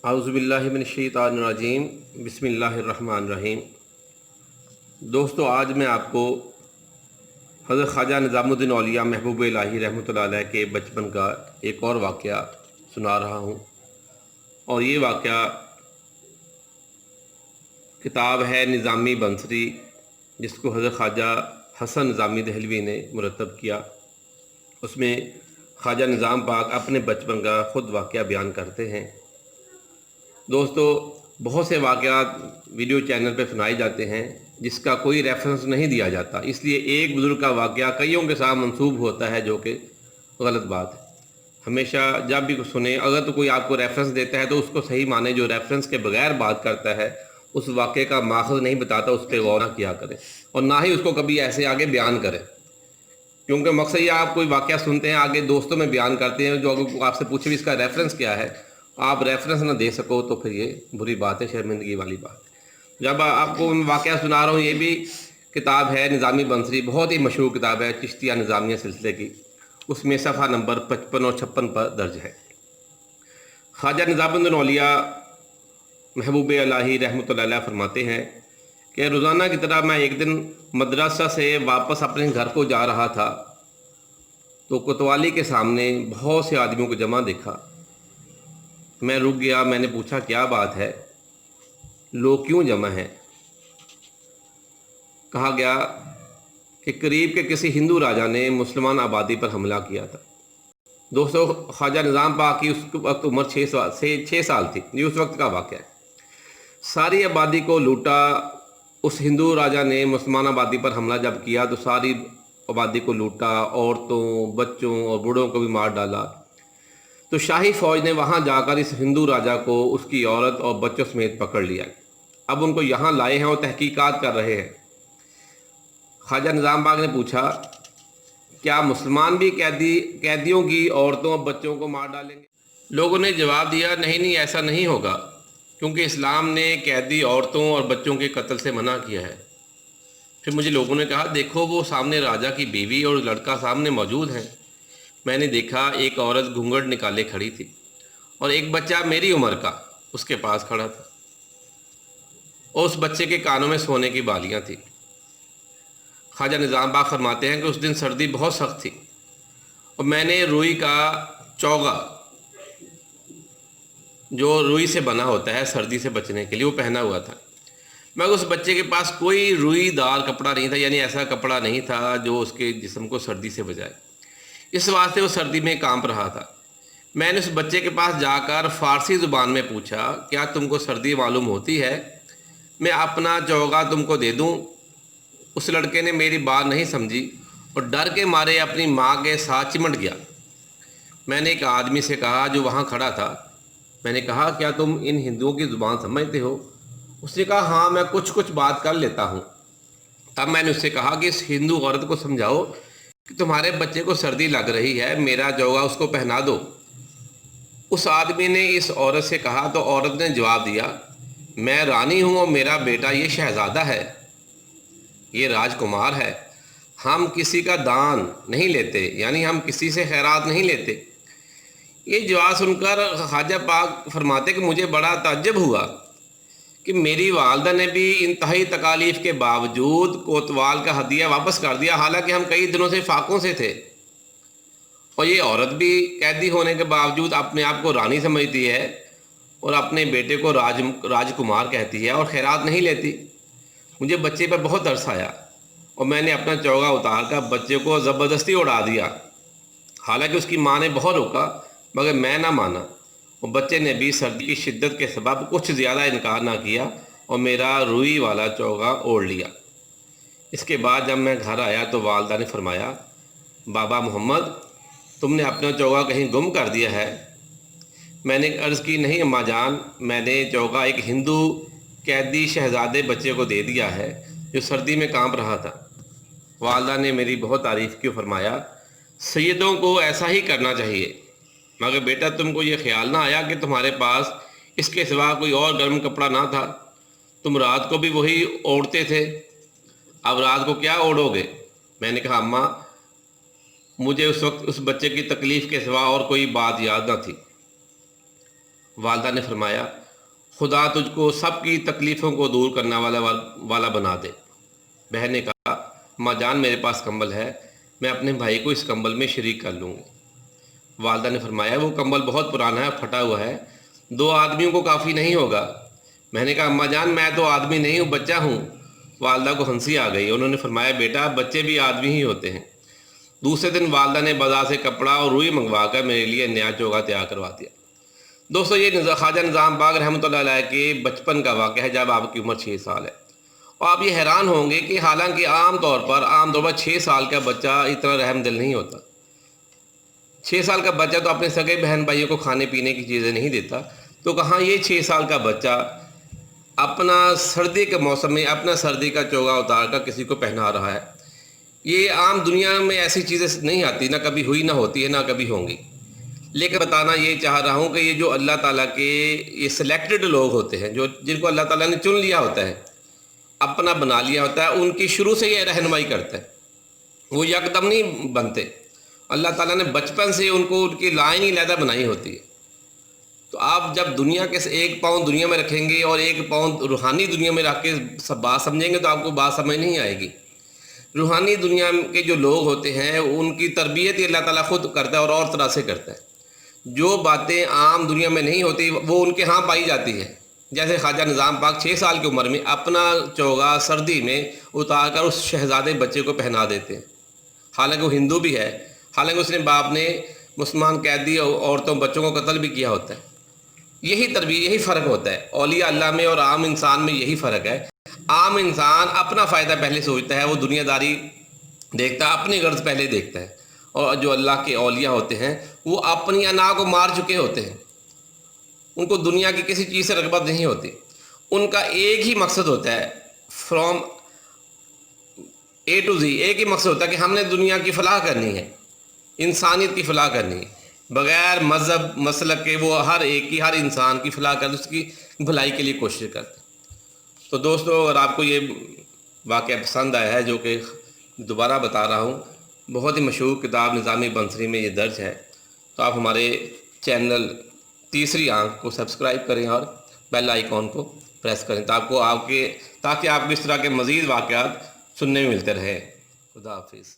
आउज़ुबिल्लाहि मिनश्शैतानिर्रजीम बिस्मिल्लाहिर्रहमानिर्रहीम। दोस्तों, आज मैं आपको हज़रत ख्वाजा निज़ामुद्दीन औलिया महबूब इलाही रहमतुल्लाह अलैह के बचपन का एक और वाक़या सुना रहा हूँ। और ये वाक़या किताब है निज़ामी बंसरी, जिसको हज़रत ख्वाजा हसन निज़ामी दहलवी ने मुरतब किया। उसमें ख्वाजा निज़ाम पाक अपने बचपन का ख़ुद वाक़या बयान करते हैं। दोस्तों, बहुत से वाक़यात वीडियो चैनल पर सुनाए जाते हैं जिसका कोई रेफरेंस नहीं दिया जाता, इसलिए एक बुज़ुर्ग का वाक़या कईयों के साथ मंसूब होता है, जो कि गलत बात है। हमेशा जब भी कुछ सुने, अगर तो कोई आपको रेफरेंस देता है तो उसको सही माने। जो रेफरेंस के बगैर बात करता है, उस वाक़े का माखज़ नहीं बताता, उस पर गौर ना किया करें और ना ही उसको कभी ऐसे आगे बयान करें, क्योंकि मकसद ये आप कोई वाक़या सुनते हैं, आगे दोस्तों में बयान करते हैं, जो अगर आपसे पूछे भी इसका रेफरेंस क्या है, आप रेफरेंस ना दे सको तो फिर ये बुरी बात है, शर्मिंदगी वाली बात है। जब आपको मैं वाक़या सुना रहा हूँ, ये भी किताब है निज़ामी बंसरी, बहुत ही मशहूर किताब है चिश्तिया निज़ामिया सिलसिले की। उसमें सफ़ा नंबर 55 और 56 पर दर्ज है। ख्वाजा निज़ामुद्दीन औलिया महबूब इलाही रहमतुल्लाह अलैह फरमाते हैं कि रोज़ाना की तरह मैं एक दिन मदरसा से वापस अपने घर को जा रहा था तो कोतवाली के सामने बहुत से आदमियों को जमा देखा। मैं रुक गया। मैंने पूछा, क्या बात है, लोग क्यों जमा हैं? कहा गया कि करीब के किसी हिंदू राजा ने मुसलमान आबादी पर हमला किया था। दोस्तों, ख्वाजा निज़ाम पाक की उस वक्त उम्र 6 साल थी। ये उस वक्त का वाक़या है। सारी आबादी को लूटा। उस हिंदू राजा ने मुसलमान आबादी पर हमला जब किया तो सारी आबादी को लूटा, औरतों, बच्चों और बूढ़ों को भी मार डाला। तो शाही फ़ौज ने वहाँ जाकर इस हिंदू राजा को उसकी औरत और बच्चों समेत पकड़ लिया। अब उनको यहाँ लाए हैं और तहकीकात कर रहे हैं। ख्वाजा निज़ाम पाक ने पूछा, क्या मुसलमान भी कैदियों की औरतों और बच्चों को मार डालेंगे? लोगों ने जवाब दिया, नहीं नहीं, ऐसा नहीं होगा, क्योंकि इस्लाम ने कैदी औरतों और बच्चों के कत्ल से मना किया है। फिर मुझे लोगों ने कहा, देखो वो सामने राजा की बीवी और लड़का सामने मौजूद हैं। मैंने देखा एक औरत घूंघट निकाले खड़ी थी और एक बच्चा मेरी उम्र का उसके पास खड़ा था और उस बच्चे के कानों में सोने की बालियां थी। ख्वाजा निज़ाम पाक फरमाते हैं कि उस दिन सर्दी बहुत सख्त थी और मैंने रुई का चौगा, जो रुई से बना होता है सर्दी से बचने के लिए, वो पहना हुआ था। मगर उस बच्चे के पास कोई रुईदार कपड़ा नहीं था, यानी ऐसा कपड़ा नहीं था जो उसके जिस्म को सर्दी से बचाए। इस वास्ते वो सर्दी में कांप रहा था। मैंने उस बच्चे के पास जाकर फ़ारसी ज़ुबान में पूछा, क्या तुमको सर्दी मालूम होती है? मैं अपना चौगा तुमको दे दूं? उस लड़के ने मेरी बात नहीं समझी और डर के मारे अपनी माँ के साथ चिमट गया। मैंने एक आदमी से कहा जो वहाँ खड़ा था, मैंने कहा, क्या तुम इन हिंदुओं की ज़ुबान समझते हो? उसने कहा, हाँ, मैं कुछ कुछ बात कर लेता हूँ। तब मैंने उससे कहा कि इस हिंदू औरत को समझाओ कि तुम्हारे बच्चे को सर्दी लग रही है, मेरा चौगा उसको पहना दो। उस आदमी ने इस औरत से कहा तो औरत ने जवाब दिया, मैं रानी हूँ और मेरा बेटा ये शहज़ादा है, ये राजकुमार है। हम किसी का दान नहीं लेते, यानी हम किसी से खैरात नहीं लेते। ये जवाब सुनकर ख्वाजा पाक फरमाते कि मुझे बड़ा ताज्जुब हुआ कि मेरी वालदा ने भी इंतहाई तकालीफ के बावजूद कोतवाल का हदिया वापस कर दिया, हालांकि हम कई दिनों से फाकों से थे। और ये औरत भी कैदी होने के बावजूद अपने आप को रानी समझती है और अपने बेटे को राजकुमार कहती है और खैरात नहीं लेती। मुझे बच्चे पर बहुत तरस आया और मैंने अपना चौगा उतार कर बच्चे को ज़बरदस्ती उड़ा दिया। हालांकि उसकी माँ ने बहुत रोका, मगर मैं ना माना और बच्चे ने भी सर्दी की शिद्दत के सबब कुछ ज़्यादा इनकार ना किया और मेरा रुई वाला चौगा ओढ़ लिया। इसके बाद जब मैं घर आया तो वालदा ने फरमाया, बाबा मोहम्मद, तुमने अपना चौगा कहीं गुम कर दिया है। मैंने अर्ज़ की, नहीं अम्मा जान, मैंने चौगा एक हिंदू कैदी शहज़ादे बच्चे को दे दिया है जो सर्दी में कांप रहा था। वालदा ने मेरी बहुत तारीफ़ की, फरमाया, सैयदों को ऐसा ही करना चाहिए। मगर बेटा, तुमको ये ख्याल ना आया कि तुम्हारे पास इसके सिवा कोई और गर्म कपड़ा ना था? तुम रात को भी वही ओढ़ते थे, अब रात को क्या ओढ़ोगे? मैंने कहा, अम्मा, मुझे उस वक्त उस बच्चे की तकलीफ़ के सिवा और कोई बात याद ना थी। والدہ نے فرمایا خدا تجھ کو سب کی تکلیفوں کو دور کرنے والا بنا دے۔ بہن نے کہا ماں جان میرے پاس کمبل ہے، میں اپنے بھائی کو اس کمبل میں شریک کر لوں گی۔ والدہ نے فرمایا وہ کمبل بہت پرانا ہے، پھٹا ہوا ہے، 2 آدمیوں کو کافی نہیں ہوگا۔ میں نے کہا اماں جان میں تو آدمی نہیں ہوں، بچہ ہوں۔ والدہ کو ہنسی آ گئی، انہوں نے فرمایا بیٹا بچے بھی آدمی ہی ہوتے ہیں۔ دوسرے دن والدہ نے بازار سے کپڑا اور روئی منگوا کر میرے لیے نیا چوگا تیار کروا دیا۔ دوستو یہ خواجہ نظام باغ رحمۃ اللہ علیہ کے بچپن کا واقعہ ہے جب آپ کی عمر 6 سال ہے، اور آپ یہ حیران ہوں گے کہ حالانکہ عام طور پر 6 سال کا بچہ اتنا رحم دل نہیں ہوتا۔ 6 سال کا بچہ تو اپنے سگے بہن بھائیوں کو کھانے پینے کی چیزیں نہیں دیتا، تو کہاں یہ 6 سال کا بچہ اپنا سردی کے موسم میں اپنا سردی کا چوگا اتار کر کسی کو پہنا رہا ہے۔ یہ عام دنیا میں ایسی چیزیں نہیں آتی، نہ کبھی ہوئی، نہ ہوتی ہے، نہ کبھی ہوں گی۔ لیکن بتانا یہ چاہ رہا ہوں کہ یہ جو اللہ تعالیٰ کے یہ سلیکٹڈ لوگ ہوتے ہیں، جن کو اللہ تعالیٰ نے چن لیا ہوتا ہے، اپنا بنا لیا ہوتا ہے، ان کی شروع سے یہ رہنمائی کرتا ہے، وہ یکدم نہیں بنتے۔ اللہ تعالیٰ نے بچپن سے ان کو ان کی لائن ہی علیحدہ بنائی ہوتی ہے۔ تو آپ جب دنیا کے 1 پاؤں دنیا میں رکھیں گے اور 1 پاؤں روحانی دنیا میں رکھ کے بات سمجھیں گے تو آپ کو بات سمجھ نہیں آئے گی۔ روحانی دنیا کے جو لوگ ہوتے ہیں ان کی تربیت ہی اللہ تعالیٰ خود کرتا ہے اور طرح سے کرتا ہے۔ جو باتیں عام دنیا میں نہیں ہوتی وہ ان کے ہاں پائی جاتی ہے۔ جیسے خواجہ نظام پاک 6 سال کی عمر میں اپنا چوگا سردی میں اتار کر اس شہزادے بچے کو پہنا دیتے ہیں، حالانکہ وہ ہندو بھی ہے، حالانکہ اس نے باپ نے مسلمان قیدی عورتوں بچوں کو قتل بھی کیا ہوتا ہے۔ یہی تربیت، یہی فرق ہوتا ہے اولیاء اللہ میں اور عام انسان میں، یہی فرق ہے۔ عام انسان اپنا فائدہ پہلے سوچتا ہے، وہ دنیا داری دیکھتا ہے، اپنی غرض پہلے دیکھتا ہے، اور جو اللہ کے اولیاء ہوتے ہیں وہ اپنی انا کو مار چکے ہوتے ہیں، ان کو دنیا کی کسی چیز سے رغبت نہیں ہوتی۔ ان کا ایک ہی مقصد ہوتا ہے، فرام A to Z ایک ہی مقصد ہوتا ہے کہ ہم نے دنیا کی فلاح کرنی ہے، انسانیت کی فلاح کرنی ہے، بغیر مذہب مسلک کے وہ ہر انسان کی فلاح کر اس کی بھلائی کے لیے کوشش کرتے ہیں۔ تو دوستو اگر آپ کو یہ واقعہ پسند آیا ہے، جو کہ دوبارہ بتا رہا ہوں، بہت ہی مشہور کتاب نظام بنصری میں یہ درج ہے، تو آپ ہمارے چینل تیسری آنکھ کو سبسکرائب کریں اور بیل آئیکن کو پریس کریں تاکہ آپ کو اس طرح کے مزید واقعات سننے میں ملتے رہے۔ خدا حافظ۔